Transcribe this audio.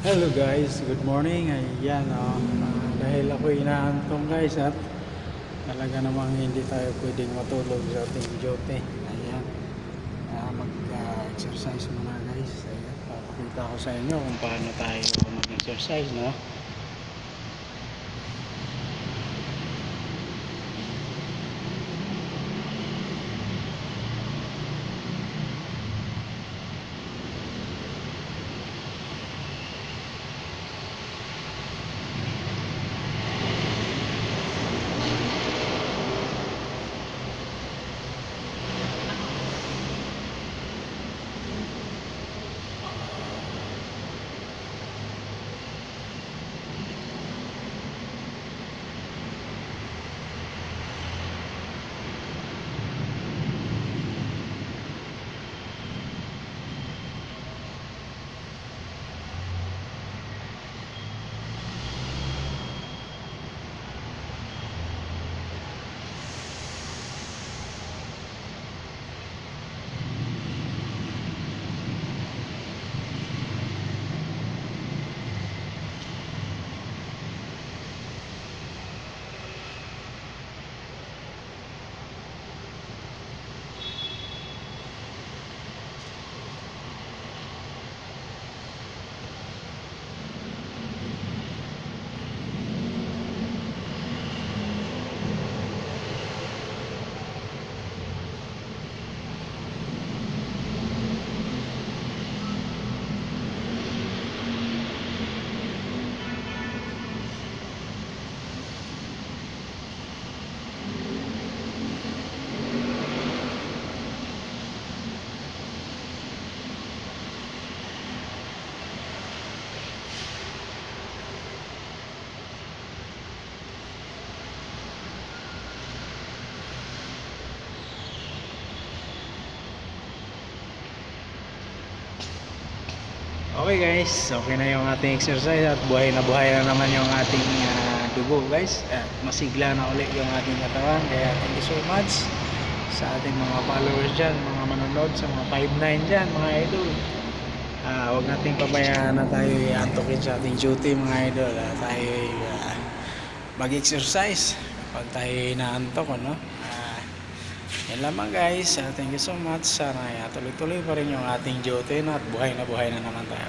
Hello guys, good morning. Ayan, dahil ako inaantong guys at talaga namang hindi tayo pwedeng matulog sa ating duty. Ayan, mag-exercise muna guys. Ayan, papakita ko sa inyo kung paano tayo mag-exercise, no? Okay guys, okay na yung ating exercise at buhay na naman yung ating dugo guys. At masigla na ulit yung ating katawan. Kaya thank you so much sa ating mga followers dyan, mga manonood, sa mga 5'9 dyan, mga idol. Huwag nating pabayaan na tayo antukin sa ating duty mga idol. Tayo mag-exercise kapag tayo naantok, no? Yan lamang guys. Thank you so much. Sana tuloy-tuloy pa rin yung ating duty at buhay na naman tayo.